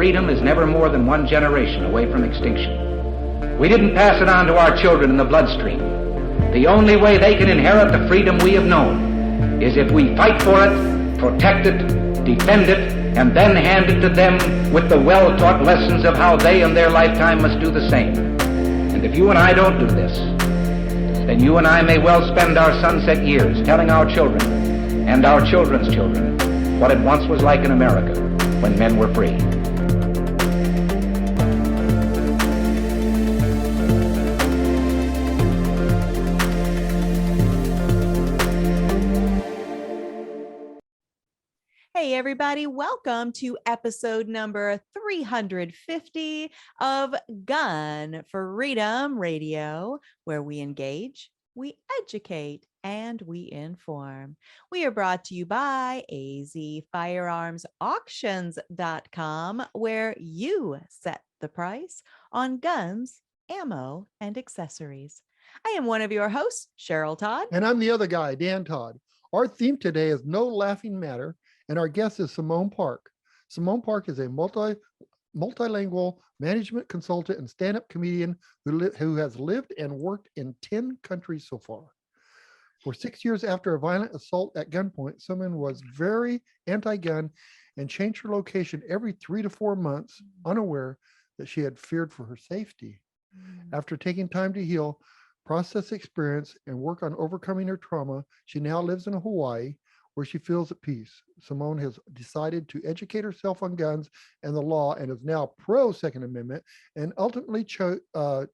freedom is never more than one generation away from extinction. We didn't pass it on to our children in the bloodstream. The only way they can inherit the freedom we have known is if we fight for it, protect it, defend it, and then hand it to them with the well-taught lessons of how they in their lifetime must do the same. And if you and I don't do this, then you and I may well spend our sunset years telling our children and our children's children what it once was like in America when men were free. Hey everybody, welcome to episode number 350 of Gun Freedom Radio, where we engage, we educate, and we inform. We are brought to you by azfirearmsauctions.com, where you set the price on guns, ammo, and accessories. I am one of your hosts, Cheryl Todd. And I'm the other guy, Dan Todd. Our theme today is No Laughing Matter, and our guest is Simmone Park. Simmone Park is a multilingual management consultant and stand-up comedian who has lived and worked in 10 countries so far. For 6 years after a violent assault at gunpoint, Simmone was very anti-gun and changed her location every 3 to 4 months, unaware that she had feared for her safety. After taking time to heal, process experience, and work on overcoming her trauma, she now lives in Hawaii, where she feels at peace. Simmone has decided to educate herself on guns and the law and is now pro-Second Amendment, and ultimately chose to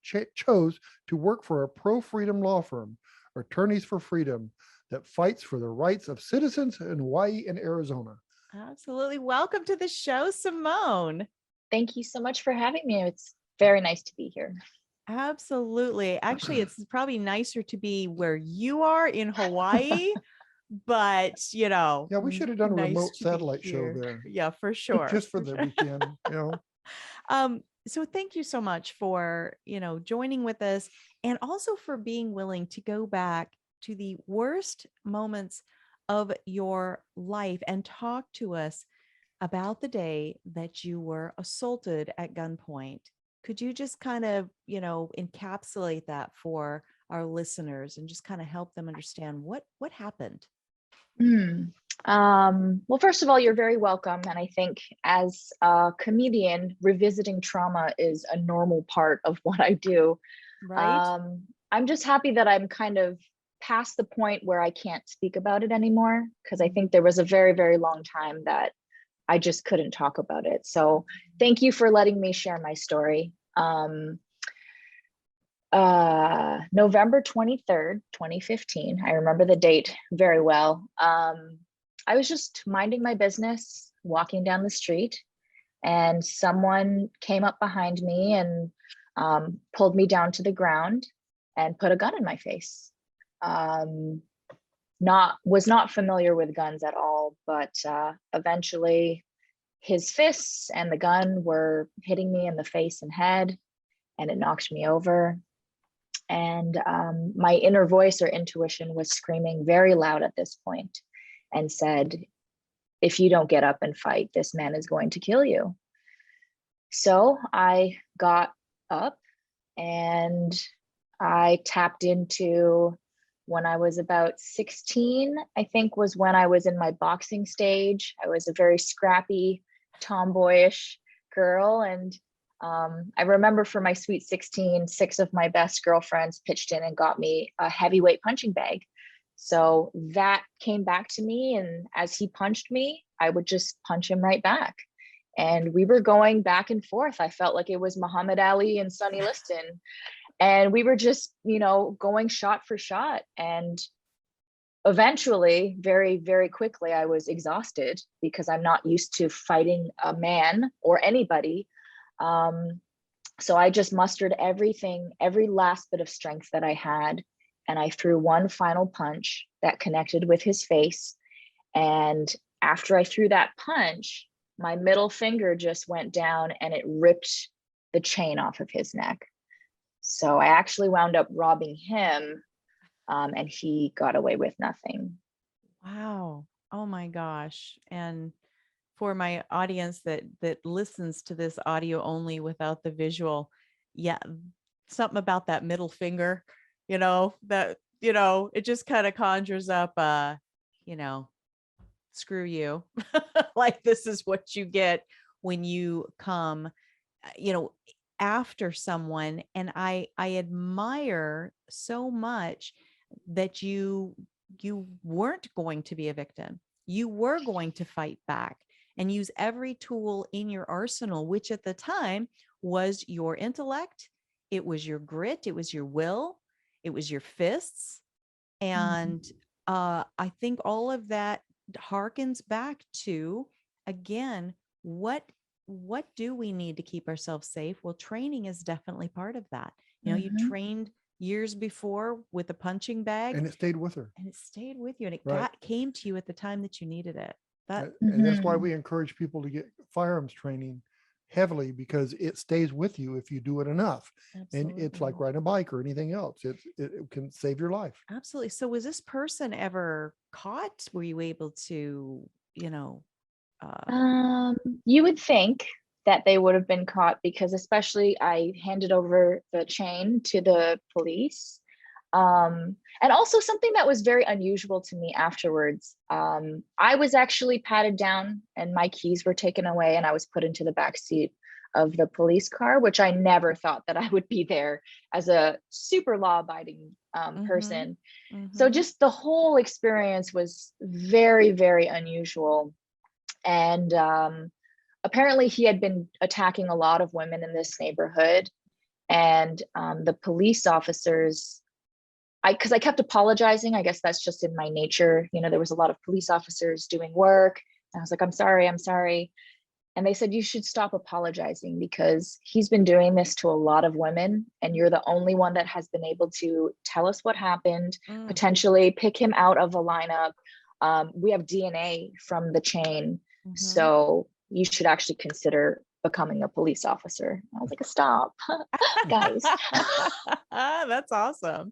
work for a pro-freedom law firm, Attorneys for Freedom, that fights for the rights of citizens in Hawaii and Arizona. Absolutely. Welcome to the show, Simmone. Thank you so much for having me. It's very nice to be here. Absolutely. Actually, it's probably nicer to be where you are in Hawaii. But yeah, we should have done a remote satellite show there. Yeah, for sure. Just for the weekend, So thank you so much for, joining with us, and also for being willing to go back to the worst moments of your life and talk to us about the day that you were assaulted at gunpoint. Could you just kind of, encapsulate that for our listeners and just kind of help them understand what happened? Well, first of all, you're very welcome. And I think as a comedian, revisiting trauma is a normal part of what I do. Right. I'm just happy that I'm kind of past the point where I can't speak about it anymore, because I think there was a very, very long time that I just couldn't talk about it. So thank you for letting me share my story. November 23rd, 2015. I remember the date very well. I was just minding my business, walking down the street, and someone came up behind me and pulled me down to the ground and put a gun in my face. Was not familiar with guns at all, but eventually his fists and the gun were hitting me in the face and head, and it knocked me over. And my inner voice or intuition was screaming very loud at this point and said, if you don't get up and fight, this man is going to kill you. So I got up and I tapped into when I was about 16, I think was when I was in my boxing stage. I was a very scrappy, tomboyish girl. And I remember for my sweet 16, 6 of my best girlfriends pitched in and got me a heavyweight punching bag. So that came back to me. And as he punched me, I would just punch him right back. And we were going back and forth. I felt like it was Muhammad Ali and Sonny Liston. And we were just, going shot for shot. And eventually, very, very quickly, I was exhausted because I'm not used to fighting a man or anybody. So I just mustered everything, every last bit of strength that I had. And I threw one final punch that connected with his face. And after I threw that punch, my middle finger just went down and it ripped the chain off of his neck. So I actually wound up robbing him, and he got away with nothing. Wow. Oh my gosh. And for my audience that listens to this audio only without the visual, yeah, something about that middle finger, that, it just kind of conjures up, screw you. Like, this is what you get when you come, you know, after someone. And I admire so much that you weren't going to be a victim. You were going to fight back and use every tool in your arsenal, which at the time was your intellect, it was your grit, it was your will, it was your fists. And I think all of that harkens back to, again, what do we need to keep ourselves safe? Well, training is definitely part of that. You trained years before with a punching bag, and it stayed with her, and it stayed with you, and it Right. came to you at the time that you needed it. And that's why we encourage people to get firearms training heavily, because it stays with you if you do it enough. Absolutely. And it's like riding a bike or anything else. It can save your life. Absolutely. So was this person ever caught? Were you able to, You would think that they would have been caught, because especially I handed over the chain to the police. And also something that was very unusual to me afterwards. I was actually patted down and my keys were taken away, and I was put into the back seat of the police car, which I never thought that I would be there as a super law-abiding person. So just the whole experience was very, very unusual. And apparently he had been attacking a lot of women in this neighborhood. And the police officers, because I kept apologizing. I guess that's just in my nature. There was a lot of police officers doing work. And I was like, I'm sorry. And they said, you should stop apologizing, because he's been doing this to a lot of women, and you're the only one that has been able to tell us what happened, potentially pick him out of a lineup. We have DNA from the chain. So you should actually consider becoming a police officer. I was like, stop, guys. That's awesome.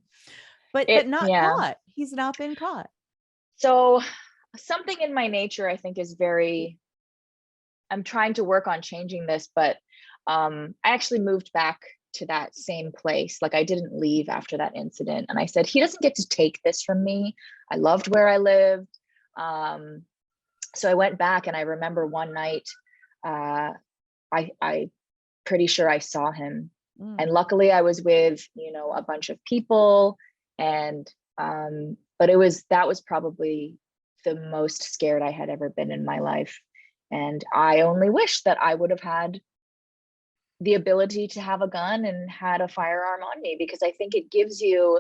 But not caught. He's not been caught. So something in my nature, I think, is I'm trying to work on changing this, but I actually moved back to that same place. Like, I didn't leave after that incident. And I said, he doesn't get to take this from me. I loved where I lived. So I went back, and I remember one night, I pretty sure I saw him. And luckily I was with, a bunch of people. And, but that was probably the most scared I had ever been in my life. And I only wish that I would have had the ability to have a gun and had a firearm on me, because I think it gives you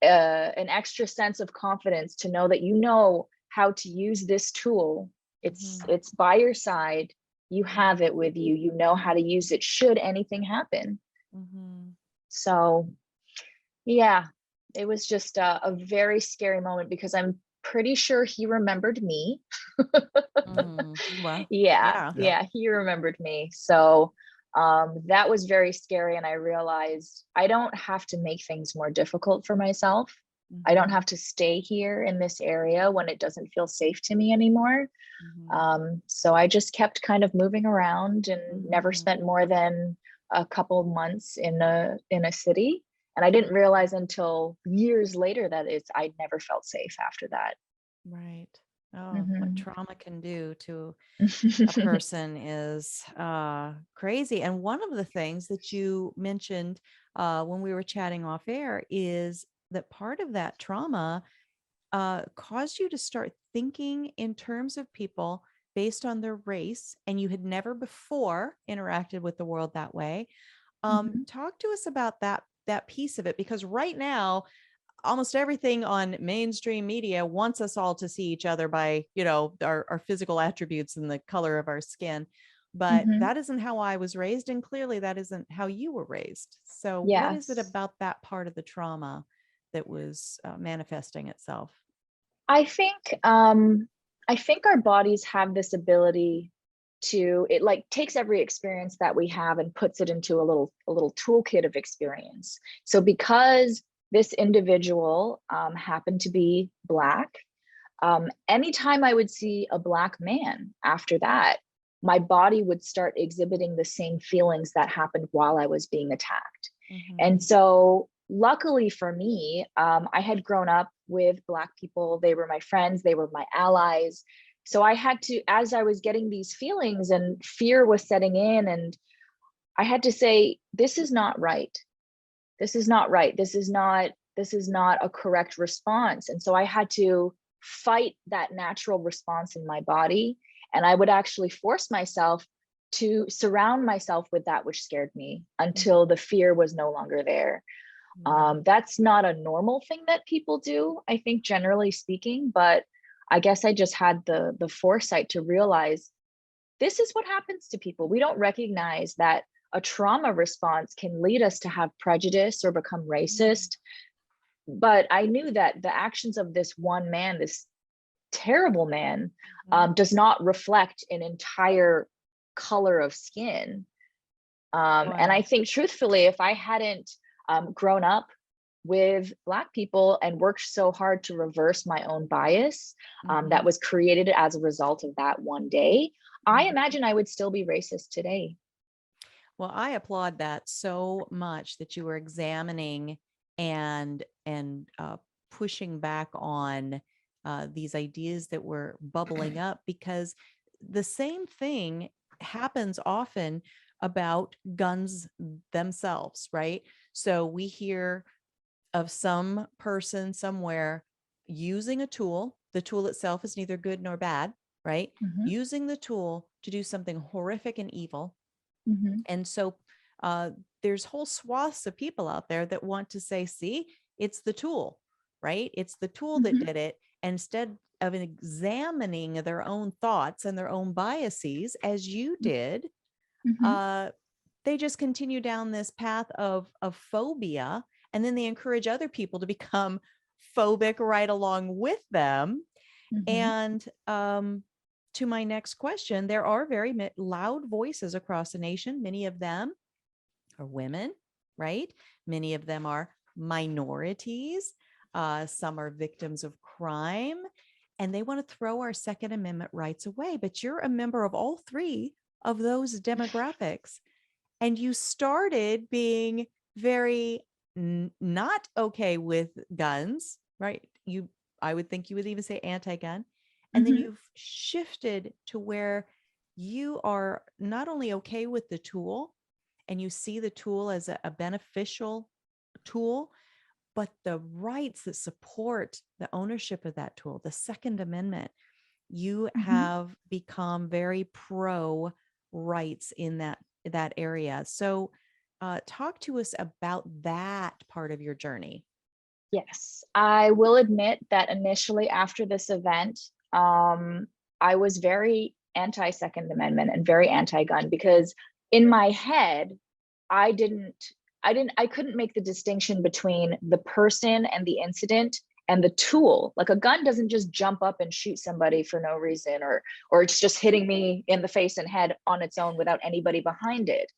an extra sense of confidence to know that you know how to use this tool. It's by your side. You have it with you. You know how to use it should anything happen. So, yeah, it was just a very scary moment, because I'm pretty sure he remembered me. Wow. Yeah, he remembered me. So that was very scary. And I realized I don't have to make things more difficult for myself. I don't have to stay here in this area when it doesn't feel safe to me anymore. So I just kept kind of moving around and never spent more than a couple months in a city. And I didn't realize until years later that I'd never felt safe after that. Right. Oh, what trauma can do to a person is crazy. And one of the things that you mentioned when we were chatting off air is that part of that trauma caused you to start thinking in terms of people based on their race, and you had never before interacted with the world that way. Talk to us about that piece of it, because right now, almost everything on mainstream media wants us all to see each other by, our physical attributes and the color of our skin. But that isn't how I was raised. And clearly that isn't how you were raised. So what is it about that part of the trauma that was manifesting itself? I think our bodies have this ability to, it like takes every experience that we have and puts it into a little toolkit of experience. So because this individual happened to be Black, Anytime I would see a Black man after that, my body would start exhibiting the same feelings that happened while I was being attacked. And so luckily for me, I had grown up with Black people. They were my friends, they were my allies. So I had to, as I was getting these feelings and fear was setting in, and I had to say, this is not right. This is not right. This is not a correct response. And so I had to fight that natural response in my body. And I would actually force myself to surround myself with that which scared me until the fear was no longer there. That's not a normal thing that people do, I think, generally speaking, but I guess I just had the foresight to realize this is what happens to people. We don't recognize that a trauma response can lead us to have prejudice or become racist. But I knew that the actions of this one man, this terrible man, does not reflect an entire color of skin. And I think truthfully, if I hadn't grown up with Black people and worked so hard to reverse my own bias that was created as a result of that one day, I imagine I would still be racist today. Well, I applaud that so much that you were examining and pushing back on these ideas that were bubbling up, because the same thing happens often about guns themselves, right? So we hear of some person somewhere using a tool. The tool itself is neither good nor bad, right? Using the tool to do something horrific and evil. And so there's whole swaths of people out there that want to say, see, it's the tool, right? It's the tool that did it. Instead of examining their own thoughts and their own biases, as you did, they just continue down this path of phobia. And then they encourage other people to become phobic right along with them. And to my next question, there are very loud voices across the nation. Many of them are women, right? Many of them are minorities. Some are victims of crime, and they want to throw our Second Amendment rights away. But you're a member of all three of those demographics. And you started being very not okay with guns, right? I would think you would even say anti-gun. And then you've shifted to where you are not only okay with the tool and you see the tool as a beneficial tool, but the rights that support the ownership of that tool, the Second Amendment, you have become very pro rights in that area. So talk to us about that part of your journey. Yes, I will admit that initially after this event, I was very anti-Second Amendment and very anti-gun, because in my head, I couldn't make the distinction between the person and the incident and the tool. Like, a gun doesn't just jump up and shoot somebody for no reason, or it's just hitting me in the face and head on its own without anybody behind it.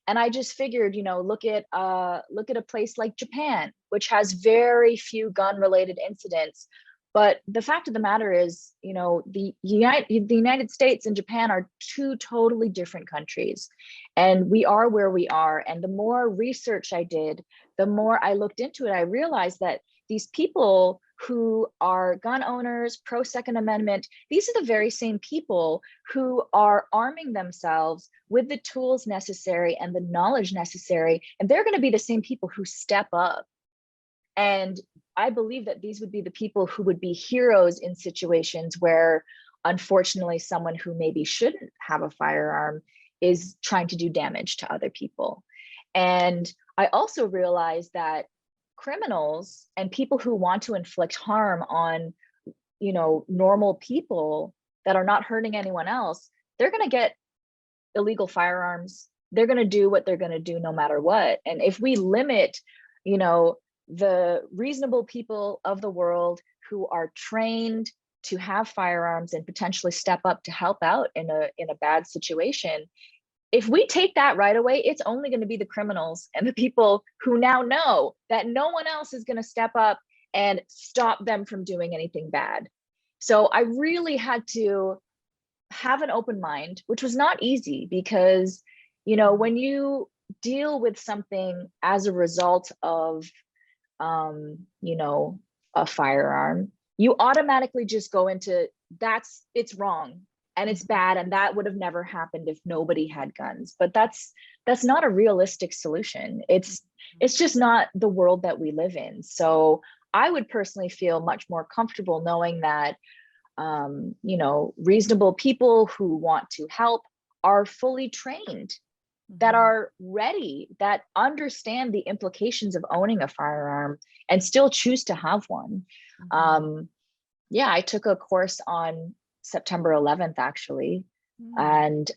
And I just figured, look at a place like Japan, which has very few gun-related incidents. But the fact of the matter is, the United States and Japan are two totally different countries, and we are where we are. And the more research I did, the more I looked into it, I realized that these people who are gun owners, pro Second Amendment, these are the very same people who are arming themselves with the tools necessary and the knowledge necessary. And they're going to be the same people who step up. And I believe that these would be the people who would be heroes in situations where, unfortunately, someone who maybe shouldn't have a firearm is trying to do damage to other people. And I also realized that criminals and people who want to inflict harm on, normal people that are not hurting anyone else, they're going to get illegal firearms. They're going to do what they're going to do no matter what. And if we limit, the reasonable people of the world who are trained to have firearms and potentially step up to help out in a bad situation, if we take that right away, it's only going to be the criminals and the people who now know that no one else is going to step up and stop them from doing anything bad. So I really had to have an open mind, which was not easy because, when you deal with something as a result of, a firearm, you automatically just go into it's wrong and it's bad. And that would have never happened if nobody had guns. But that's not a realistic solution. It's just not the world that we live in. So I would personally feel much more comfortable knowing that, reasonable people who want to help are fully trained, that are ready, that understand the implications of owning a firearm and still choose to have one. I took a course on September 11th, actually. And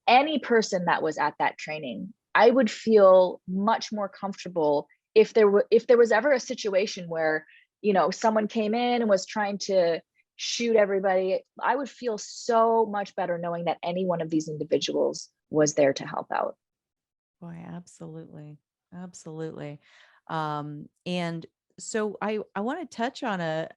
any person that was at that training, I would feel much more comfortable if there was ever a situation where, someone came in and was trying to shoot everybody. I would feel so much better knowing that any one of these individuals was there to help out. Boy, absolutely. Absolutely. And so I want to touch on the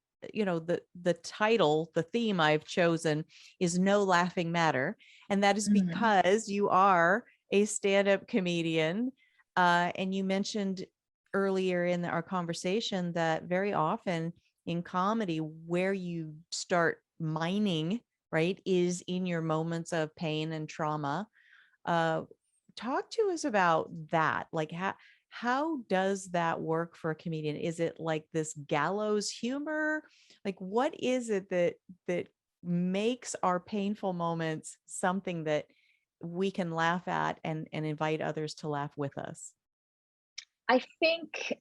title, the theme I've chosen is No Laughing Matter. And that is because you are a stand-up comedian. And you mentioned earlier in our conversation that very often in comedy, where you start mining, right, is in your moments of pain and trauma. Talk to us about that. Like how does that work for a comedian? Is it like this gallows humor? Like, what is it that makes our painful moments something that we can laugh at and invite others to laugh with us? I think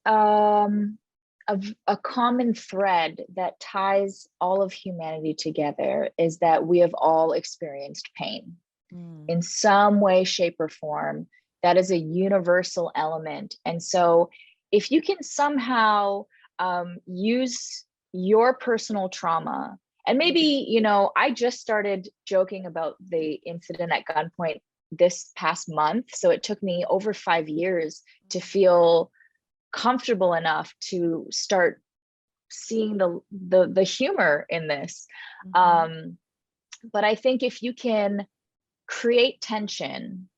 a common thread that ties all of humanity together is that we have all experienced pain in some way, shape, or form. That is a universal element. And so if you can somehow use your personal trauma, and maybe, I just started joking about the incident at gunpoint this past month. So it took me over 5 years to feel comfortable enough to start seeing the humor in this. But I think if you can create tension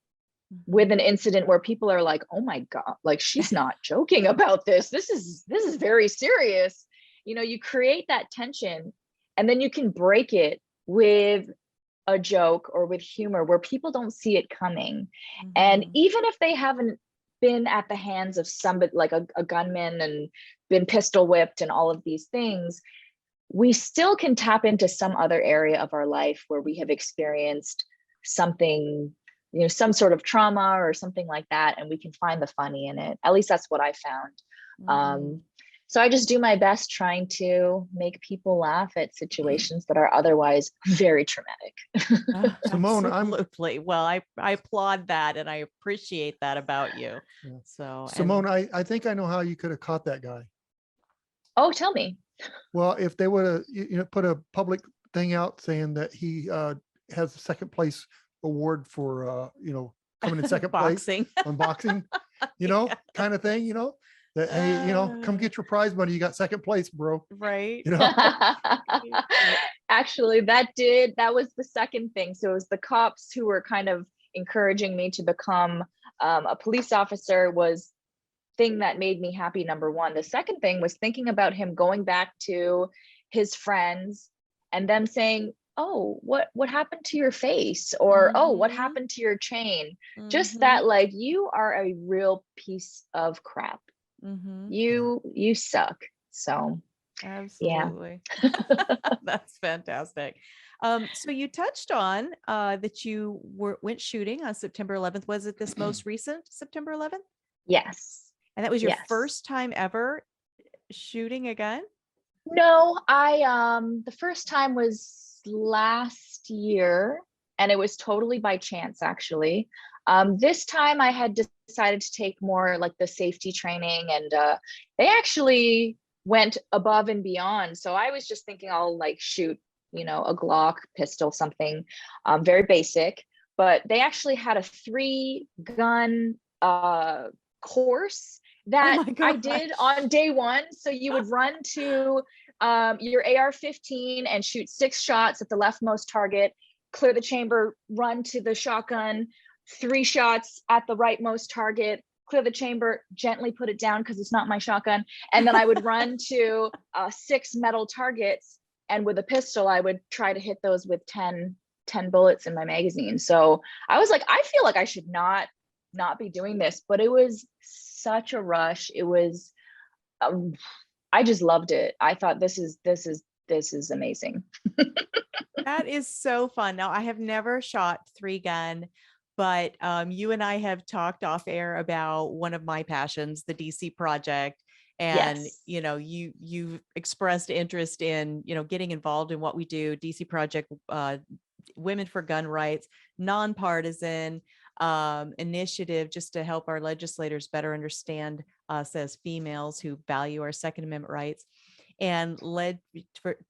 with an incident where people are like, oh my God, like she's not joking about this. This is very serious. You create that tension and then you can break it with a joke or with humor where people don't see it coming. And even if they haven't been at the hands of somebody like a gunman and been pistol whipped and all of these things, we still can tap into some other area of our life where we have experienced something, some sort of trauma or something like that, and we can find the funny in it. At least that's what I found. So I just do my best trying to make people laugh at situations that are otherwise very traumatic. Simmone, absolutely. Well, I applaud that and I appreciate that about you. Yeah. So Simmone, I think I know how you could have caught that guy. Oh, tell me. Well, if they would have put a public thing out saying that he has a second place award for coming in second place on boxing, kind of thing, that hey, come get your prize money, you got second place, bro. Right. Actually, that was the second thing. So it was the cops who were kind of encouraging me to become a police officer was thing that made me happy, number one. The second thing was thinking about him going back to his friends and them saying, oh, what happened to your face? Or, oh, what happened to your chain? Just that, like, you are a real piece of crap. You suck. So absolutely. Yeah. That's fantastic. So you touched on that you went shooting on September 11th. Was it this most recent September 11th? Yes. And that was your first time ever shooting a gun? No, the first time was last year, and it was totally by chance, actually. This time I had decided to take more like the safety training, and they actually went above and beyond. So I was just thinking I'll like shoot, a Glock pistol, something very basic, but they actually had a 3-gun course, That my I gosh. did on day one. So you would run to your AR-15 and shoot 6 shots at the leftmost target, clear the chamber, run to the shotgun, 3 shots at the rightmost target, clear the chamber, gently put it down because it's not my shotgun. And then I would run to 6 metal targets. And with a pistol, I would try to hit those with 10 bullets in my magazine. So I was like, I feel like I should not be doing this, but it was such a rush. It was, I just loved it. I thought this is amazing. That is so fun. Now, I have never shot 3-gun, but you and I have talked off air about one of my passions, the DC Project. And, Yes. you know, you've expressed interest in, you know, getting involved in what we do, DC Project, Women for Gun Rights, nonpartisan initiative just to help our legislators better understand us as females who value our Second Amendment rights, and led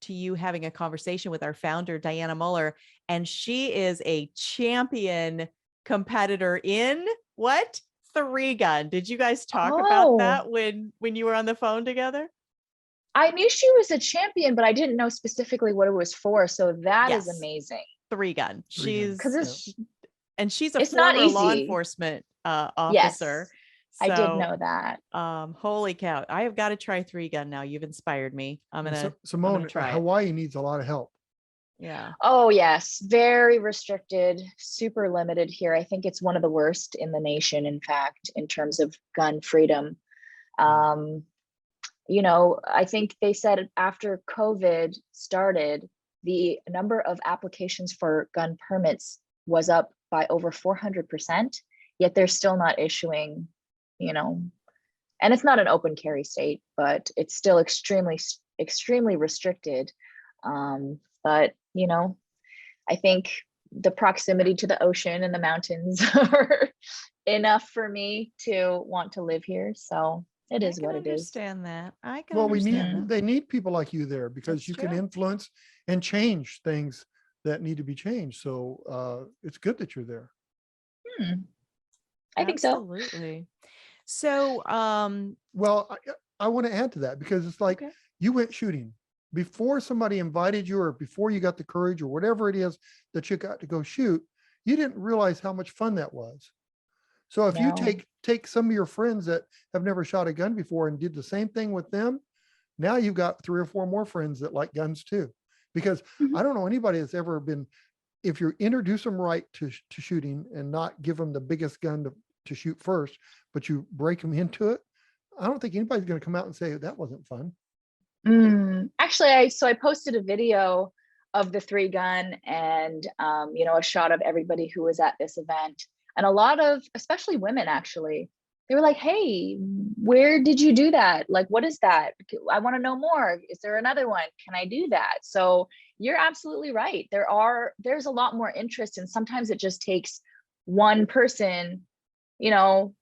to you having a conversation with our founder, Diana Muller. And she is a champion competitor in what? 3-gun. Did you guys talk about that when you were on the phone together? I knew she was a champion, but I didn't know specifically what it was for. So that is Yes. amazing. 3-gun. She's a it's not former law easy. enforcement officer. Yes, I did So, know that. holy cow. I have got to try 3-gun now. You've inspired me. Simmone, try it. Hawaii needs a lot of help. Yeah. Oh yes, very restricted, super limited here. I think it's one of the worst in the nation, in fact, in terms of gun freedom. You know, I think they said after COVID started, the number of applications for gun permits was up by over 400%, yet they're still not issuing, you know, and it's not an open carry state, but it's still extremely restricted. But, you know, I think the proximity to the ocean and the mountains are enough for me to want to live here. So it is what it is. Understand that. I can Well, understand that. they need people like you there because That's you can true. influence and change things that need to be changed. So it's good that you're there. I think so. Absolutely. So, well, I want to add to that because it's like okay. you went shooting before somebody invited you or before you got the courage or whatever it is that you got to go shoot. You didn't realize how much fun that was. So if you take some of your friends that have never shot a gun before and did the same thing with them, now you've got 3 or 4 more friends that like guns too. Because I don't know anybody that's ever been, if you introduce them right to shooting and not give them the biggest gun to shoot first, but you break them into it, I don't think anybody's going to come out and say that wasn't fun. Actually, I posted a video of the 3-gun and you know, a shot of everybody who was at this event, and a lot of, especially women, actually, they were like, hey, where did you do that? Like, what is that? I want to know more. Is there another one? Can I do that? So you're absolutely right. There's a lot more interest, and sometimes it just takes one person, you know,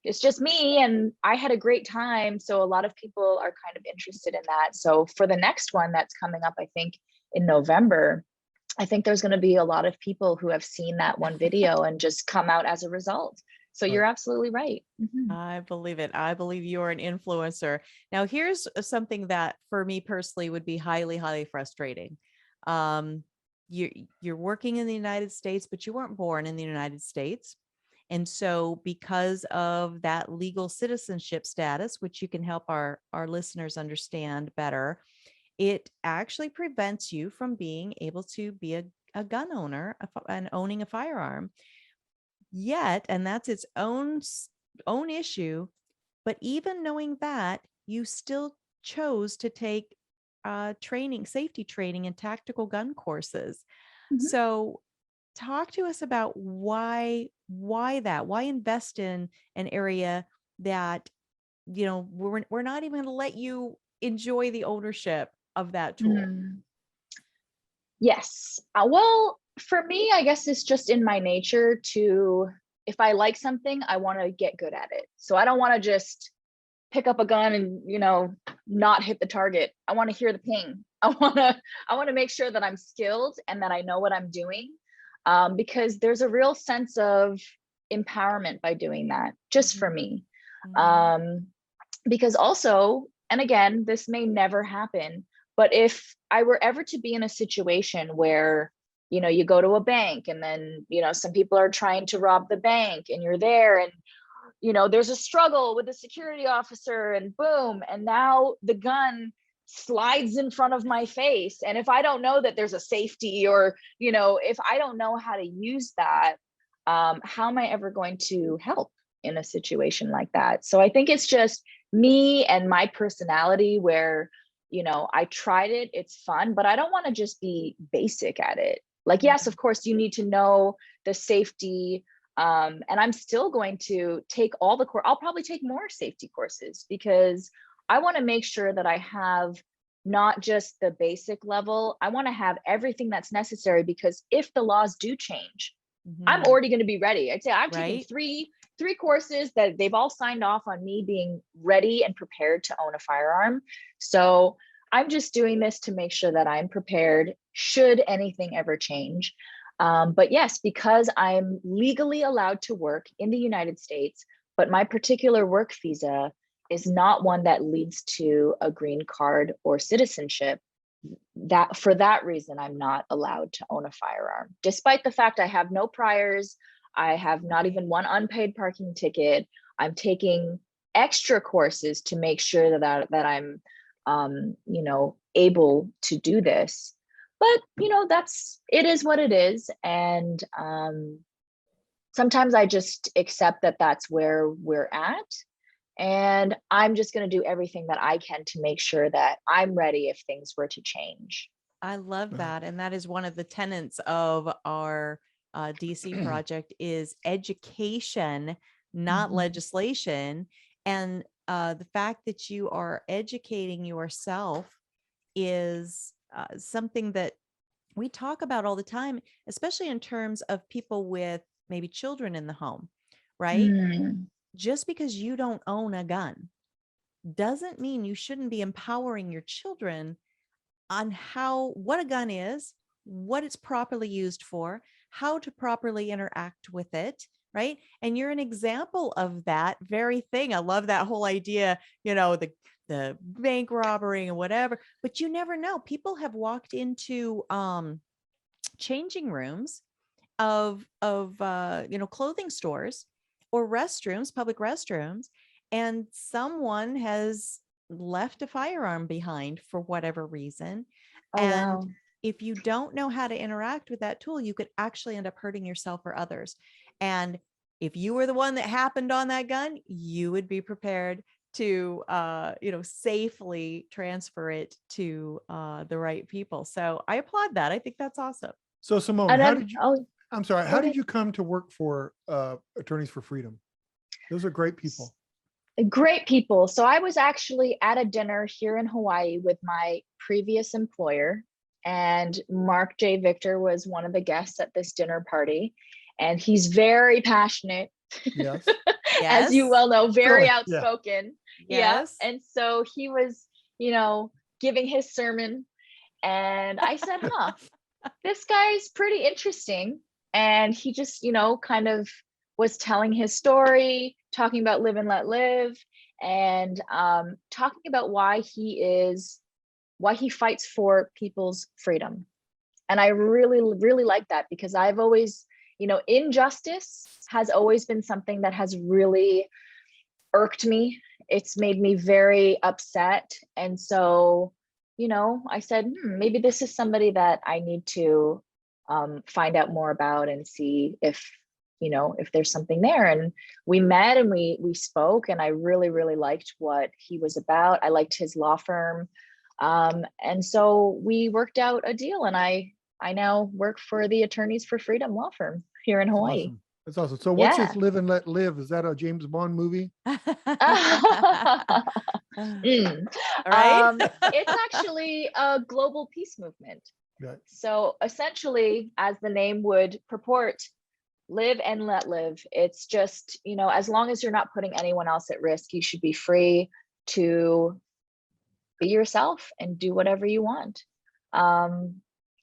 it's just me and I had a great time. So a lot of people are kind of interested in that. So for the next one that's coming up, I think in November, I think there's going to be a lot of people who have seen that one video and just come out as a result. So you're absolutely right. I believe it. I believe you're an influencer. Now, here's something that for me personally would be highly, highly frustrating. You're working in the United States, but you weren't born in the United States. And so because of that legal citizenship status, which you can help our listeners understand better, it actually prevents you from being able to be a gun owner and owning a firearm. Yet, and that's its own issue, but even knowing that, you still chose to take safety training and tactical gun courses. So talk to us about why invest in an area that, you know, we're not even going to let you enjoy the ownership of that tool. Yes. Well, for me, I guess it's just in my nature to, if I like something, I want to get good at it. So I don't want to just pick up a gun and, you know, not hit the target. I want to hear the ping. I want to make sure that I'm skilled and that I know what I'm doing. Because there's a real sense of empowerment by doing that, just for me. Because also, and again, this may never happen, but if I were ever to be in a situation where, you know, you go to a bank and then, you know, some people are trying to rob the bank and you're there and, you know, there's a struggle with the security officer and boom, and now the gun slides in front of my face. And if I don't know that there's a safety, or, you know, if I don't know how to use that, how am I ever going to help in a situation like that? So I think it's just me and my personality where, you know, I tried it, it's fun, but I don't want to just be basic at it. Like, yes, of course, you need to know the safety. And I'm still going to take all the I'll probably take more safety courses, because I want to make sure that I have not just the basic level. I want to have everything that's necessary, because if the laws do change, I'm already going to be ready. I'd say I'm taking three courses that they've all signed off on me being ready and prepared to own a firearm. So I'm just doing this to make sure that I'm prepared should anything ever change. But yes, because I'm legally allowed to work in the United States, but my particular work visa is not one that leads to a green card or citizenship, that for that reason, I'm not allowed to own a firearm, despite the fact I have no priors. I have not even one unpaid parking ticket. I'm taking extra courses to make sure that I'm, you know, able to do this. But, you know, it is what it is. And sometimes I just accept that that's where we're at. And I'm just going to do everything that I can to make sure that I'm ready if things were to change. I love that. And that is one of the tenets of our DC project is education, not legislation. And the fact that you are educating yourself is something that we talk about all the time, especially in terms of people with maybe children in the home, right? Just because you don't own a gun doesn't mean you shouldn't be empowering your children on what a gun is, what it's properly used for, how to properly interact with it, right? And you're an example of that very thing. I love that whole idea, you know, the bank robbery and whatever, but you never know. People have walked into changing rooms of you know, clothing stores or restrooms, public restrooms, and someone has left a firearm behind for whatever reason. And if you don't know how to interact with that tool, you could actually end up hurting yourself or others. And if you were the one that happened on that gun, you would be prepared to, you know, safely transfer it to the right people. So I applaud that. I think that's awesome. So Simmone, how did you come to work for Attorneys for Freedom? Those are great people. Great people. So I was actually at a dinner here in Hawaii with my previous employer, and Mark J. Victor was one of the guests at this dinner party, and he's very passionate. Yes. As you well know, very outspoken. Yes. And so he was, you know, giving his sermon, and I said, this guy's pretty interesting. And he just, you know, kind of was telling his story, talking about live and let live, and talking about why he fights for people's freedom. And I really, really like that, because I've always, you know, injustice has always been something that has really irked me. It's made me very upset. And so, you know, I said, maybe this is somebody that I need to find out more about and see if, you know, if there's something there. And we met and we spoke, and I really, really liked what he was about. I liked his law firm. And so we worked out a deal, and I now work for the Attorneys for Freedom law firm here in Hawaii. Awesome. That's awesome. So what's this Live and Let Live? Is that a James Bond movie? Right? It's actually a global peace movement. Right. So essentially, as the name would purport, live and let live. It's just, you know, as long as you're not putting anyone else at risk, you should be free to be yourself and do whatever you want.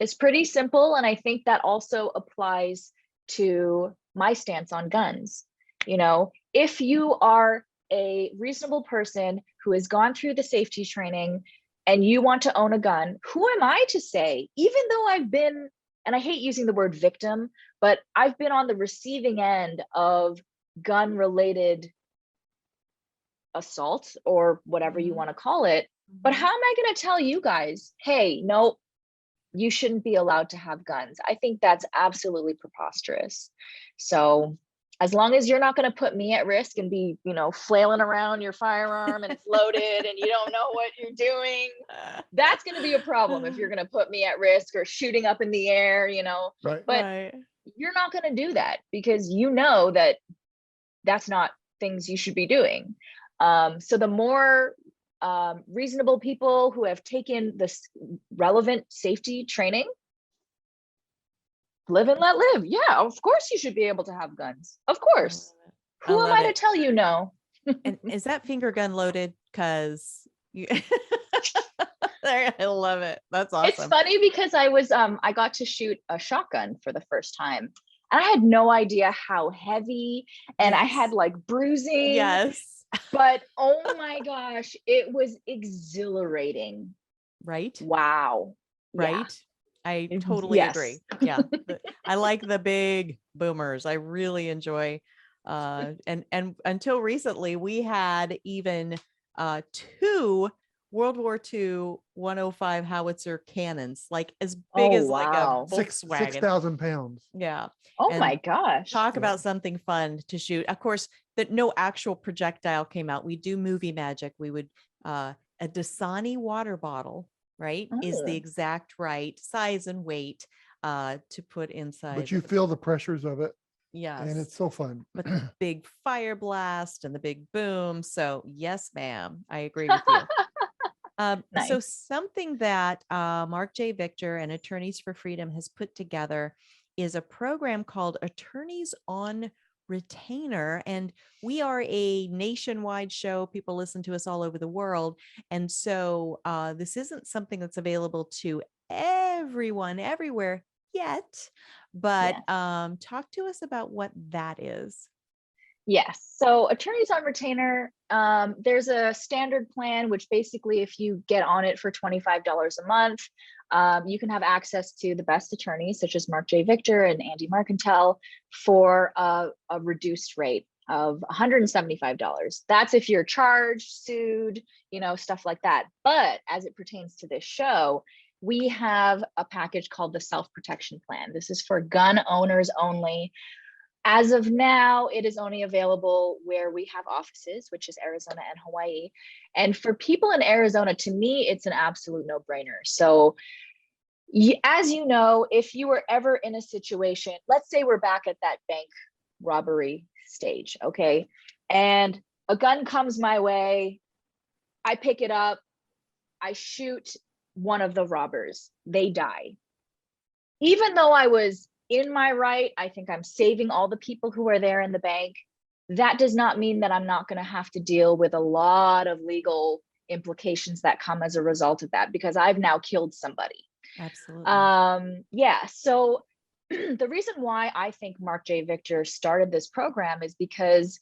It's pretty simple. And I think that also applies to my stance on guns. You know, if you are a reasonable person who has gone through the safety training and you want to own a gun, who am I to say, even though I've been, and I hate using the word victim, but I've been on the receiving end of gun related assault or whatever you want to call it. But how am I going to tell you guys, hey, no, you shouldn't be allowed to have guns? I think that's absolutely preposterous. So as long as you're not going to put me at risk and be, flailing around your firearm and it's loaded and you don't know what you're doing, that's going to be a problem if you're going to put me at risk or shooting up in the air, Right. But you're not going to do that because you know that that's not things you should be doing. So the more reasonable people who have taken this relevant safety training, live and let live. Yeah, of course you should be able to have guns. Of course. Who am I to tell you no? And is that finger gun loaded? Because you I love it. That's awesome. It's funny because I got to shoot a shotgun for the first time. And I had no idea how heavy, and I had like bruising. Yes. But oh my gosh, it was exhilarating. Right? Wow. Right? Yeah. I totally agree. Yeah. I like the big boomers. I really enjoy and until recently we had even 2 World War II 105 howitzer cannons, like as big as like a Volkswagen. 6,000 pounds. Yeah. Oh my gosh. Talk about something fun to shoot. Of course, that no actual projectile came out. We do movie magic. We would a Dasani water bottle, right, is the exact right size and weight to put inside. But you feel the pressures of it. Yes. And it's so fun. But the big fire blast and the big boom. So yes, ma'am, I agree with you. Nice. So something that Mark J. Victor and Attorneys for Freedom has put together is a program called Attorneys on Retainer. And we are a nationwide show. People listen to us all over the world. And so this isn't something that's available to everyone everywhere yet, but talk to us about what that is. Yes. So Attorneys on Retainer, there's a standard plan, which basically if you get on it for $25 a month, you can have access to the best attorneys such as Mark J. Victor and Andy Marcantel for a reduced rate of $175. That's if you're charged, sued, stuff like that. But as it pertains to this show, we have a package called the Self-Protection Plan. This is for gun owners only. As of now, it is only available where we have offices, which is Arizona and Hawaii. And for people in Arizona, to me, it's an absolute no-brainer. So as you know, if you were ever in a situation, let's say we're back at that bank robbery stage, okay? And a gun comes my way, I pick it up, I shoot one of the robbers, they die. Even though I was in my right, I think I'm saving all the people who are there in the bank. That does not mean that I'm not going to have to deal with a lot of legal implications that come as a result of that, because I've now killed somebody. Absolutely. Yeah. So the reason why I think Mark J. Victor started this program is because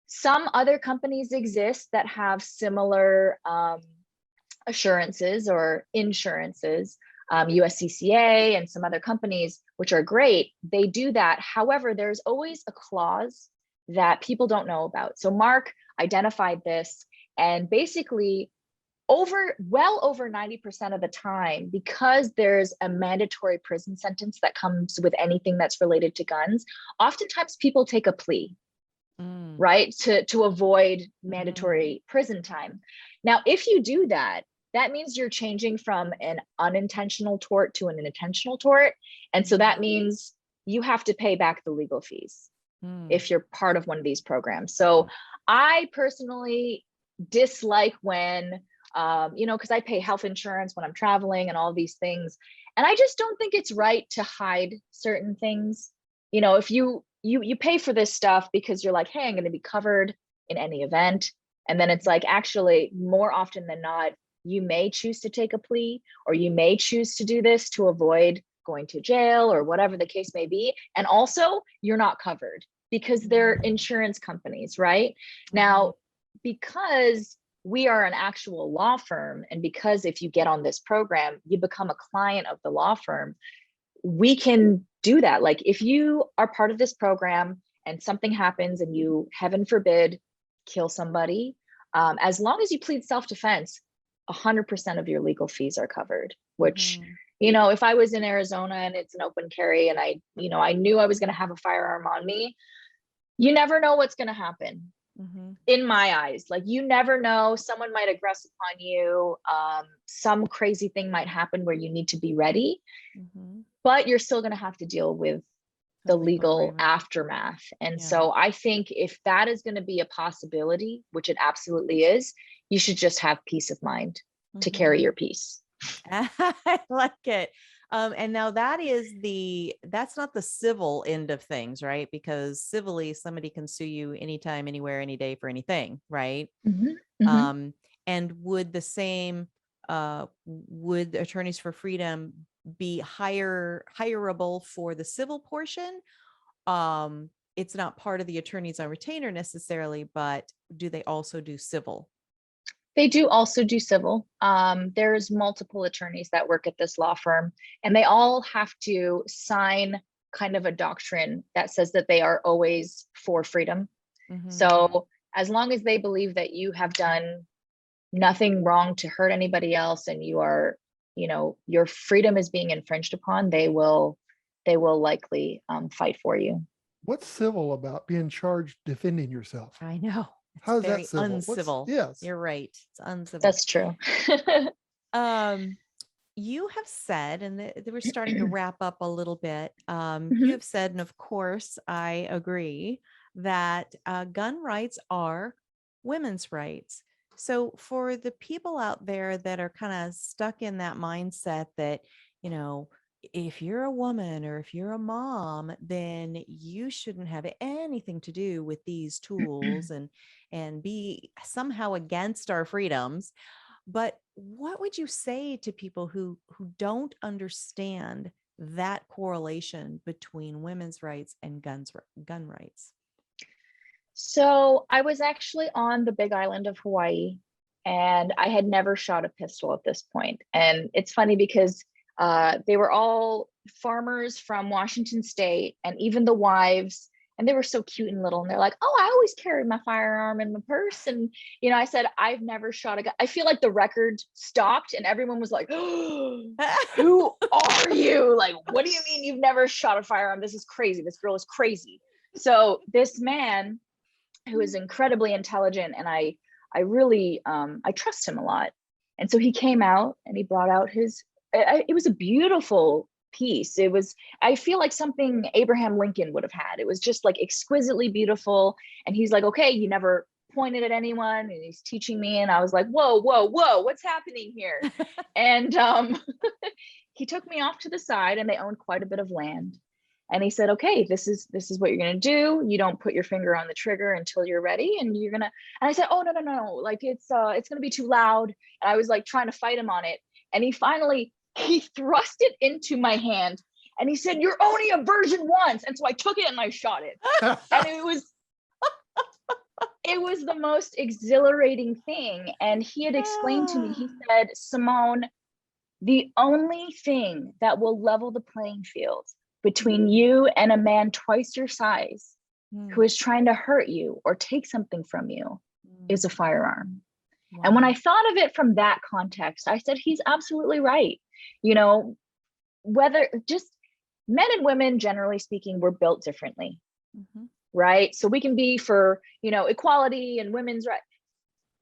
some other companies exist that have similar assurances or insurances. USCCA and some other companies, which are great, they do that. However, there's always a clause that people don't know about. So Mark identified this, and basically well over 90% of the time, because there's a mandatory prison sentence that comes with anything that's related to guns, oftentimes people take a plea, right, to avoid mandatory prison time. Now, if you do that, that means you're changing from an unintentional tort to an intentional tort. And so that means you have to pay back the legal fees if you're part of one of these programs. So I personally dislike when, because I pay health insurance when I'm traveling and all these things. And I just don't think it's right to hide certain things. If you pay for this stuff because you're like, hey, I'm going to be covered in any event. And then it's like, actually, more often than not, you may choose to take a plea, or you may choose to do this to avoid going to jail or whatever the case may be. And also, you're not covered. because they're insurance companies, right? Now, because we are an actual law firm, and because if you get on this program, you become a client of the law firm, we can do that. Like if you are part of this program and something happens and you, heaven forbid, kill somebody, as long as you plead self-defense, 100% of your legal fees are covered, which, you know, if I was in Arizona and it's an open carry and I knew I was going to have a firearm on me, you never know what's going to happen. In my eyes, like you never know, someone might aggress upon you. Some crazy thing might happen where you need to be ready, but you're still going to have to deal with the legal aftermath. And so I think if that is going to be a possibility, which it absolutely is, you should just have peace of mind to carry your peace. I like it. And now that's not the civil end of things, right? Because civilly, somebody can sue you anytime, anywhere, any day for anything, right? And would the same, would attorneys for freedom be hireable for the civil portion? It's not part of the attorneys on retainer necessarily, but do they also do civil? They do also do civil. There's multiple attorneys that work at this law firm, and they all have to sign kind of a doctrine that says that they are always for freedom. So as long as they believe that you have done nothing wrong to hurt anybody else and you are, you know, your freedom is being infringed upon, they will likely fight for you. What's civil about being charged defending yourself? I know. How's very that civil? uncivil. Yes, You're right. It's uncivil. That's true. You have said, and we're starting to wrap up a little bit. You have said, and of course, I agree, that gun rights are women's rights. So for the people out there that are kind of stuck in that mindset that, you know, if you're a woman or if you're a mom, then you shouldn't have anything to do with these tools and be somehow against our freedoms. But what would you say to people who don't understand that correlation between women's rights and gun rights? So I was actually on the Big Island of Hawaii, and I had never shot a pistol at this point. And it's funny because they were all farmers from Washington State, and even the wives, and they were so cute and little. And they're like, "Oh, I always carry my firearm in my purse." And, you know, I said, "I've never shot a gun." I feel like the record stopped and everyone was like, "Oh, who are you? Like, what do you mean you've never shot a firearm? This is crazy. This girl is crazy." So this man, who is incredibly intelligent, and I really, I trust him a lot. And so he came out and he brought out his, it was a beautiful piece. It was, I feel like something Abraham Lincoln would have had. It was just like exquisitely beautiful. And he's like, "Okay, you never pointed at anyone," and he's teaching me. And I was like, whoa, what's happening here? And he took me off to the side, and they owned quite a bit of land. And he said, "Okay, this is what you're going to do. You don't put your finger on the trigger until you're ready. And you're going to," and I said, "Oh, no. Like it's going to be too loud." And I was like trying to fight him on it. And he thrust it into my hand and he said, "You're only a virgin once." And so I took it and I shot it. And it was the most exhilarating thing. And he had explained to me, he said, "Simmone, the only thing that will level the playing field between you and a man twice your size who is trying to hurt you or take something from you is a firearm." Wow. And when I thought of it from that context, I said, he's absolutely right. You know, whether just men and women, generally speaking, we're built differently, right? So we can be for, you know, equality and women's rights.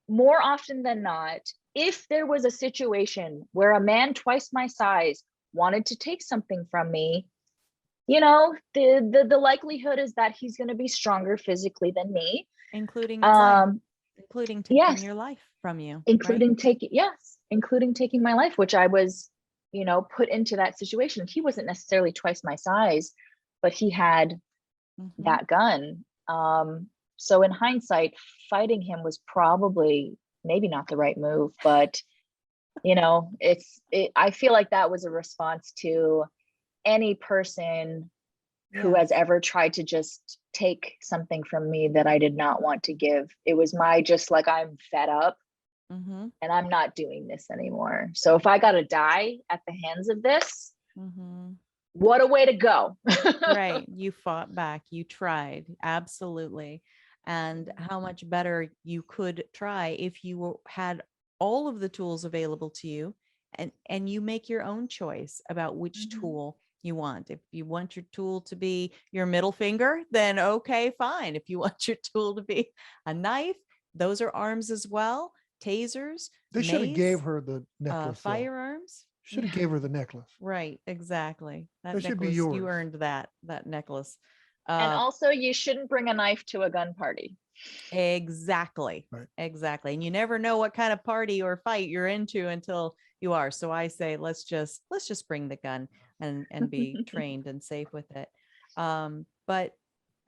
More often than not, if there was a situation where a man twice my size wanted to take something from me, you know, the likelihood is that he's going to be stronger physically than me, including taking your life from you, including taking my life, which I was, you know, put into that situation. He wasn't necessarily twice my size, but he had that gun. So in hindsight, fighting him was probably maybe not the right move, but you know, I feel like that was a response to any person who has ever tried to just take something from me that I did not want to give. It was my just like, I'm fed up and I'm not doing this anymore. So if I got to die at the hands of this, what a way to go. Right. You fought back. You tried. Absolutely. And how much better you could try if you had all of the tools available to you, and you make your own choice about which tool you want. If you want your tool to be your middle finger, then okay, fine. If you want your tool to be a knife, those are arms as well. Tasers. They should have mace, gave her the necklace. firearms. Should have gave her the necklace. Right. Exactly. That should be necklace, yours. you earned that necklace. And also, you shouldn't bring a knife to a gun party. Exactly. Right. Exactly. And you never know what kind of party or fight you're into until you are. So I say, let's just bring the gun and be trained and safe with it. But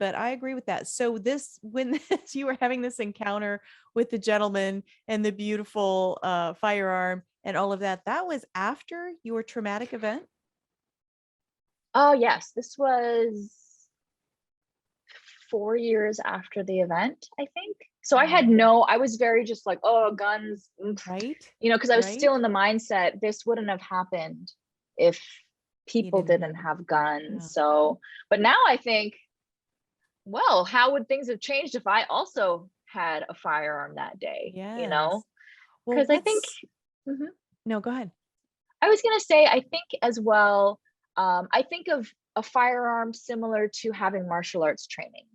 I agree with that. So when you were having this encounter with the gentleman and the beautiful firearm and all of that, that was after your traumatic event? Oh yes, this was 4 years after the event, I think. So I was very just like, oh, guns, right? Because I was still in the mindset, this wouldn't have happened if people didn't have guns. Yeah. So, but now I think, well, how would things have changed if I also had a firearm that day? Yes. Because I think, no, go ahead. I was going to say, I think as well, I think of a firearm similar to having martial arts training.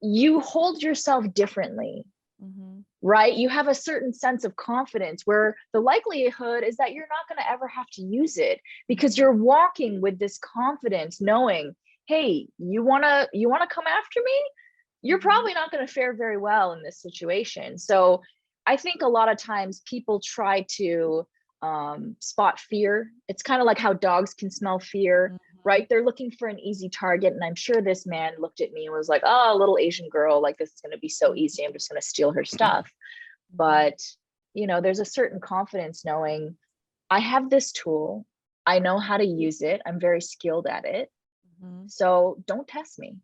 You hold yourself differently, right? You have a certain sense of confidence where the likelihood is that you're not going to ever have to use it because you're walking with this confidence, knowing, hey, you want to come after me? You're probably not going to fare very well in this situation. So I think a lot of times people try to spot fear. It's kind of like how dogs can smell fear, right? They're looking for an easy target. And I'm sure this man looked at me and was like, oh, a little Asian girl, like this is going to be so easy. I'm just going to steal her stuff. But, there's a certain confidence knowing I have this tool. I know how to use it. I'm very skilled at it. So don't test me.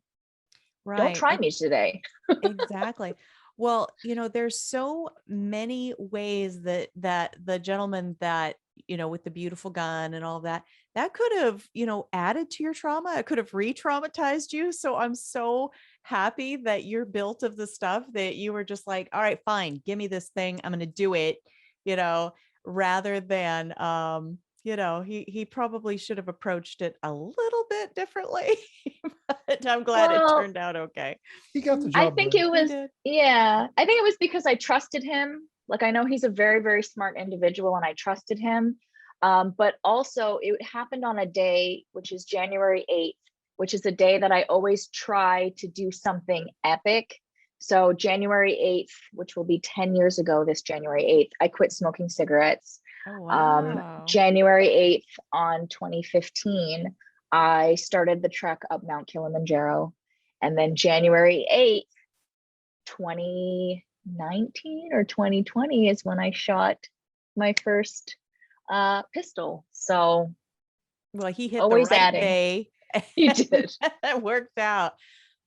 Right. Don't try me today. Exactly. Well, there's so many ways that the gentleman that, with the beautiful gun and all that could have, added to your trauma. It could have re-traumatized you. So I'm so happy that you're built of the stuff that you were just like, all right, fine, give me this thing. I'm going to do it, rather than, he probably should have approached it a little bit differently, but I'm glad it turned out okay. He got the job. I think it was, I think it was because I trusted him. Like, I know he's a very, very smart individual and I trusted him. But also it happened on a day, which is January 8th, which is a day that I always try to do something epic. So January 8th, which will be 10 years ago, this January 8th, I quit smoking cigarettes. Oh, wow. January 8th on 2015, I started the trek up Mount Kilimanjaro. And then January 8th, 2019 or 2020 is when I shot my first pistol. So well, he hit always the right adding. day. He did. It worked out.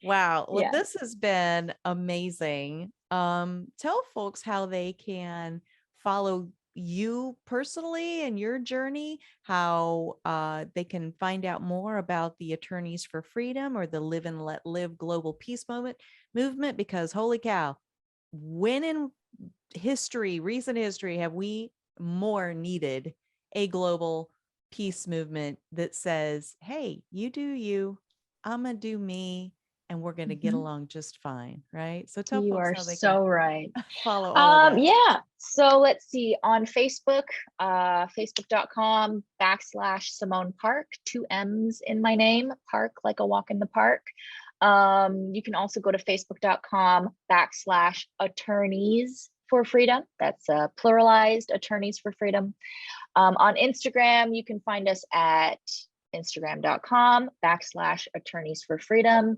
Wow. Well, Yeah. This has been amazing. Tell folks how they can follow you personally and your journey, how they can find out more about the Attorneys for Freedom or the Live and Let Live Global Peace movement, because holy cow, when in recent history, have we more needed a global peace movement that says, hey, you do you, I'm gonna do me, and we're gonna get along just fine, right? So tell You folks are how they so can right. follow all of that. Yeah. So let's see, on Facebook, facebook.com/Simmone Park, 2 M's in my name, park like a walk in the park. You can also go to facebook.com/Attorneys for Freedom. That's pluralized, Attorneys for Freedom. On Instagram, you can find us at instagram.com/Attorneys for Freedom.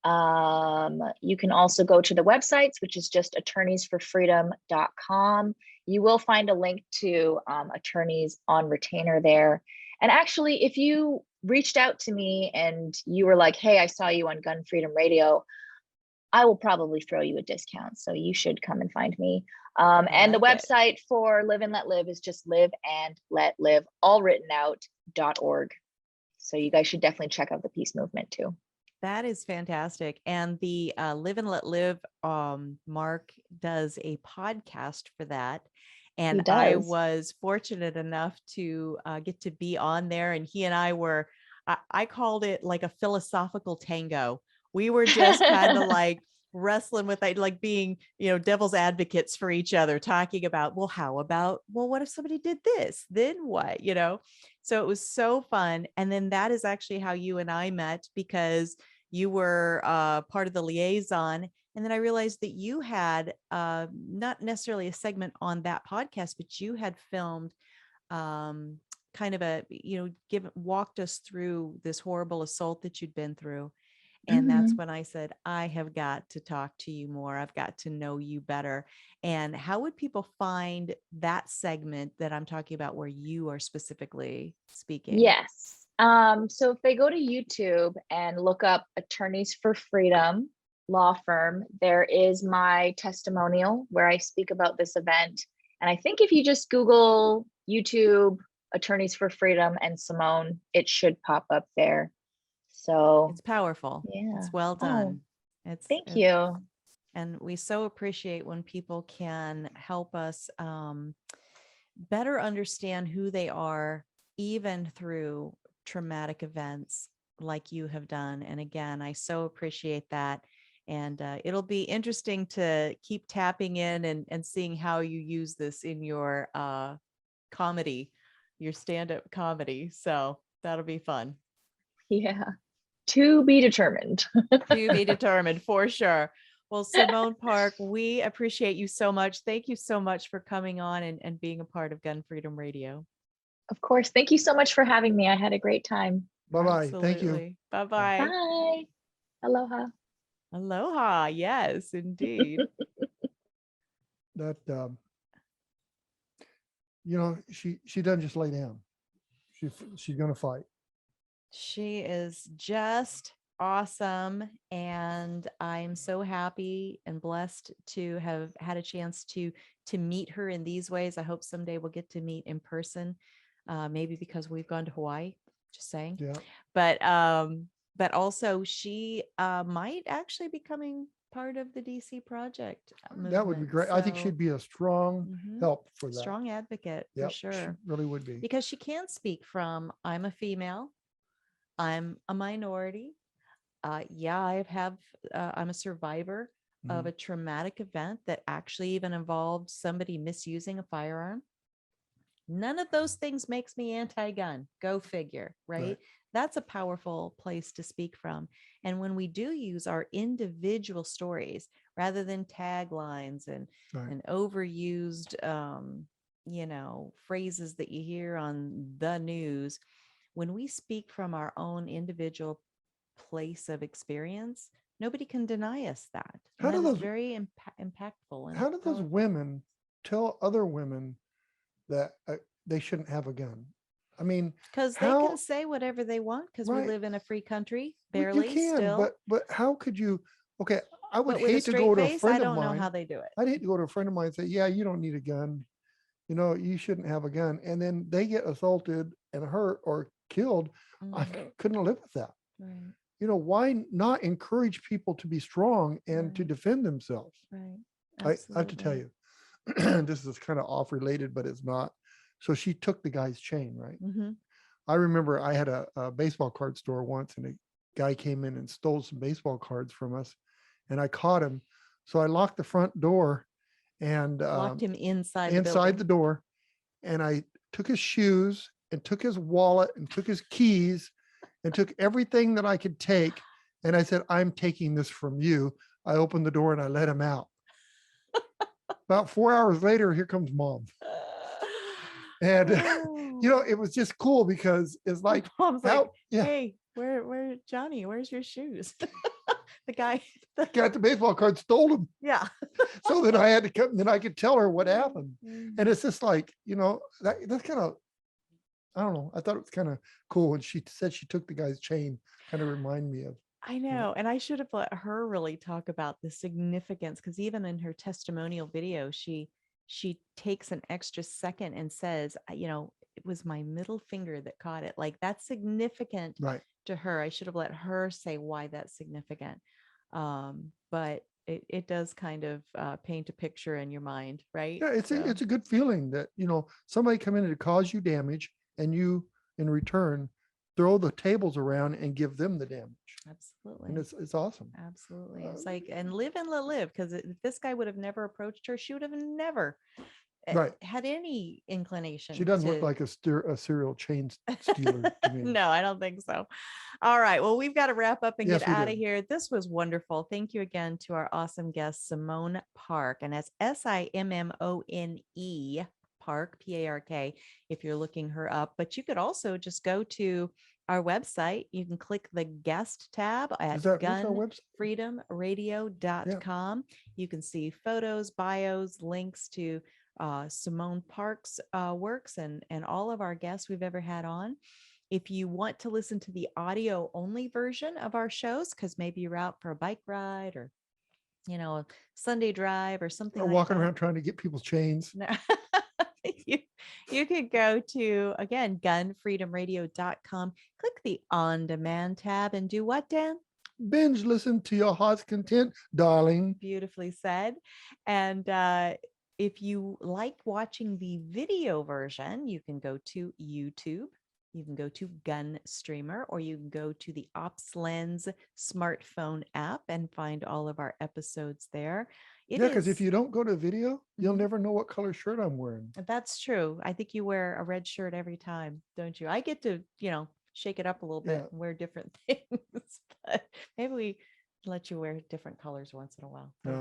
You can also go to the websites, which is just attorneysforfreedom.com. You will find a link to attorneys on retainer there. And actually, if you reached out to me and you were like, hey, I saw you on Gun Freedom Radio, I will probably throw you a discount. So you should come and find me. And the website for Live and Let Live is just live and let live, all written out, .org. So you guys should definitely check out the peace movement too. That is fantastic. And the Live and Let Live, Mark does a podcast for that. And I was fortunate enough to get to be on there. And he and I were, I called it like a philosophical tango. We were just kind of like wrestling with it, like being, devil's advocates for each other, talking about, well, what if somebody did this? Then what, So it was so fun. And then that is actually how you and I met, because you were part of the liaison. And then I realized that you had not necessarily a segment on that podcast, but you had filmed kind of walked us through this horrible assault that you'd been through. And that's when I said, I have got to talk to you more. I've got to know you better. And how would people find that segment that I'm talking about where you are specifically speaking? Yes. So if they go to YouTube and look up Attorneys for Freedom law firm, there is my testimonial where I speak about this event. And I think if you just Google YouTube Attorneys for Freedom and Simmone, it should pop up there. So it's powerful. Yeah. It's well done. Thank you. And we so appreciate when people can help us better understand who they are, even through traumatic events like you have done. And again, I so appreciate that. And it'll be interesting to keep tapping in and seeing how you use this in your comedy, your stand-up comedy. So that'll be fun. Yeah. To be determined. To be determined, for sure. Well, Simmone Park, we appreciate you so much. Thank you so much for coming on and being a part of Gun Freedom Radio. Of course. Thank you so much for having me. I had a great time. Bye-bye. Absolutely. Thank you. Bye-bye. Bye. Aloha. Aloha. Yes, indeed. That, she doesn't just lay down. She's going to fight. She is just awesome. And I'm so happy and blessed to have had a chance to meet her in these ways. I hope someday we'll get to meet in person, maybe because we've gone to Hawaii, just saying. Yeah. But also she might actually be becoming part of the DC project movement. That would be great. I think she'd be a strong help for that. Strong advocate, for sure. She really would be. Because she can speak from, I'm a female, I'm a minority. I'm a survivor of a traumatic event that actually even involved somebody misusing a firearm. None of those things makes me anti-gun. Go figure, right? That's a powerful place to speak from. And when we do use our individual stories rather than taglines and overused, phrases that you hear on the news, when we speak from our own individual place of experience, nobody can deny us that. That is very impactful. How do those women tell other women that they shouldn't have a gun? I mean, because they can say whatever they want, because we live in a free country, barely. You can, still. But how could you? Okay, I would hate to go to a friend of mine. I don't know how they do it. I'd hate to go to a friend of mine and say, "Yeah, you don't need a gun. You shouldn't have a gun," and then they get assaulted and hurt or killed. I couldn't live with that. Right. Why not encourage people to be strong and to defend themselves? Right. I have to tell you, this is kind of off related, but it's not. So she took the guy's chain, right? I remember I had a baseball card store once, and a guy came in and stole some baseball cards from us, and I caught him. So I locked the front door and locked him inside the door, and I took his shoes and took his wallet and took his keys and took everything that I could take. And I said, "I'm taking this from you." I opened the door and I let him out. About 4 hours later, here comes Mom. And, it was just cool because it's like, Mom's hey, where Johnny, where's your shoes? The guy got the baseball card, stole them. Yeah. So then I had to come, then I could tell her what happened. And it's just like, that's kind of I don't know. I thought it was kind of cool when she said she took the guy's chain. Kind of reminded me of. I know. And I should have let her really talk about the significance, because even in her testimonial video, she takes an extra second and says, it was my middle finger that caught it. Like, that's significant Right. to her. I should have let her say why that's significant. But it does kind of paint a picture in your mind, right? Yeah, it's a good feeling that, somebody come in to cause you damage, and you in return throw the tables around and give them the damage. Absolutely. And it's awesome. Absolutely. It's like, and live and let live, because if this guy would have never approached her, she would have never Right. had any inclination. She doesn't look like a serial chain stealer to me. No, I don't think so. All right. Well, we've got to wrap up and Yes, get we out do. of here. This was wonderful. Thank you again to our awesome guest, Simmone Park. And that's Simmone Park, Park, if you're looking her up. But you could also just go to our website. You can click the guest tab at What's our website? gunfreedomradio.com. You can see photos, bios, links to Simmone Park's works and all of our guests we've ever had on. If you want to listen to the audio only version of our shows, because maybe you're out for a bike ride or a Sunday drive or something, Or like walking that. around trying to get people's chains. No. You could go to, again, gunfreedomradio.com, click the on demand tab, and do what, Dan? Binge listen to your heart's content, darling. Beautifully said. And if you like watching the video version, you can go to YouTube. You can go to Gun Streamer, or you can go to the Ops Lens smartphone app and find all of our episodes there. Because if you don't go to video, you'll Mhm. never know what color shirt I'm wearing. That's true. I think you wear a red shirt every time, don't you? I get to, shake it up a little bit and wear different things, but maybe we let you wear different colors once in a while. I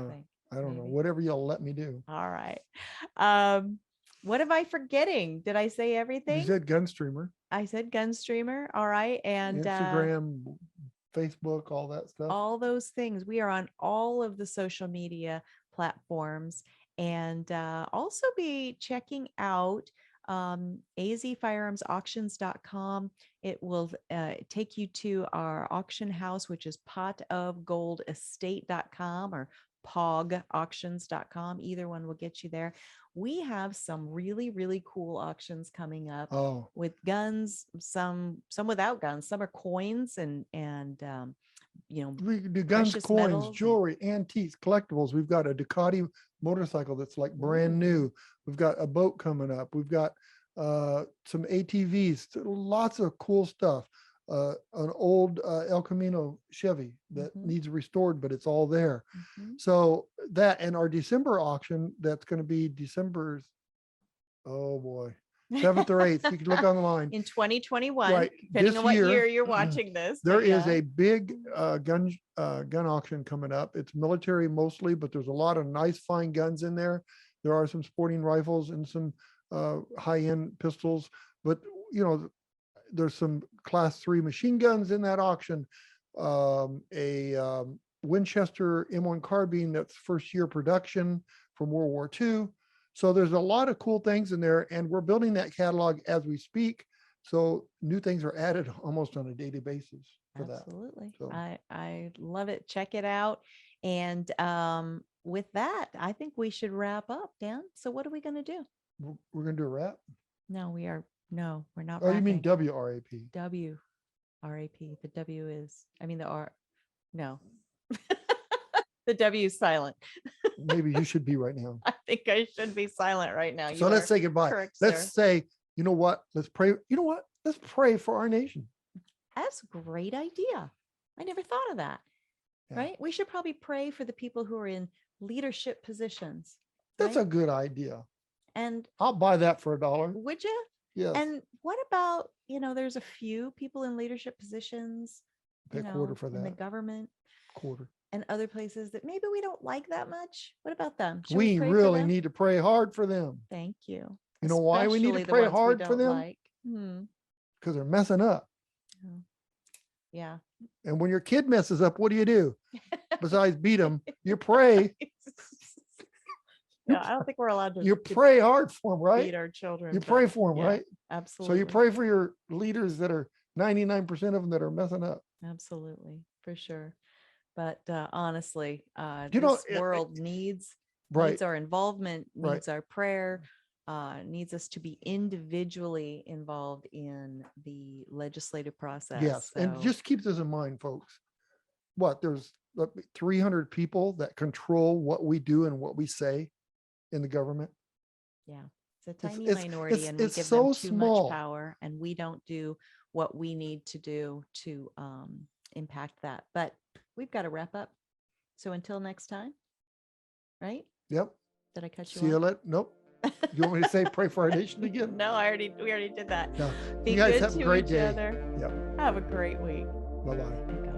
don't know. Whatever you'll let me do. All right. What am I forgetting? Did I say everything? You said Gun Streamer. I said Gun Streamer. All right. And Instagram, Facebook, all that stuff. All those things. We are on all of the social media platforms, and also be checking out azfirearmsauctions.com. It will take you to our auction house, which is potofgoldestate.com or pogauctions.com. Either one will get you there. We have some really, really cool auctions coming up with guns, some without guns, some are coins and we do guns, coins, metals, jewelry, antiques, collectibles. We've got a Ducati motorcycle that's like brand new. We've got a boat coming up. We've got some ATVs, lots of cool stuff. An old El Camino Chevy that needs restored, but it's all there. So that, and our December auction, that's going to be December's, oh boy, 7th or 8th. You can look online. In 2021, right, depending on what year you're watching this. There is a big gun auction coming up. It's military mostly, but there's a lot of nice fine guns in there. There are some sporting rifles and some high-end pistols, but there's some class 3 machine guns in that auction. A Winchester M1 carbine that's first year production from World War II. So there's a lot of cool things in there, and we're building that catalog as we speak. So new things are added almost on a daily basis for Absolutely. that. So. I love it. Check it out. And with that, I think we should wrap up, Dan. So what are we going to do? We're going to do a wrap? No, we're not. Oh, you mean WRAP? WRAP. The W is, the R. No. The W is silent. Maybe you should be right now. I think I should be silent right now. So let's say goodbye. Correct, let's sir. say, you know what? Let's pray. You know what? Let's pray for our nation. That's a great idea. I never thought of that. Yeah. Right? We should probably pray for the people who are in leadership positions. That's right? a good idea. And I'll buy that for $1. Would you? Yes. And what about, there's a few people in leadership positions, Pay a quarter for in the that. government. Quarter. And other places that maybe we don't like that much. What about them? Should We pray for really them? need to pray hard for them. Thank you. You know why we need to Especially the pray ones we hard for don't them? like. Because they're messing up. Yeah. And when your kid messes up, what do? Besides beat them, you pray. Yeah, I don't think we're allowed to. You to pray hard for them, right? feed our children. You but pray for them, yeah, right? Absolutely. So you pray for your leaders that are 99% of them that are messing up. Absolutely, for sure. But honestly, You know, this world needs right, our involvement, right. needs our prayer, needs us to be individually involved in the legislative process. Yes. And So, just keep this in mind, folks. There's 300 people that control what we do and what we say in the government. yeah, it's a tiny it's- minority, and we it's give so them too small. much power, and we don't do what we need to do to impact that. But we've got to wrap up. So until next time, right? Yep. Did I cut you See you off? later. Nope. You want me to say pray for our nation again? No, we already did that. No. Be You guys good have a to great each day. other. Yep. Have a great week. Bye-bye. And God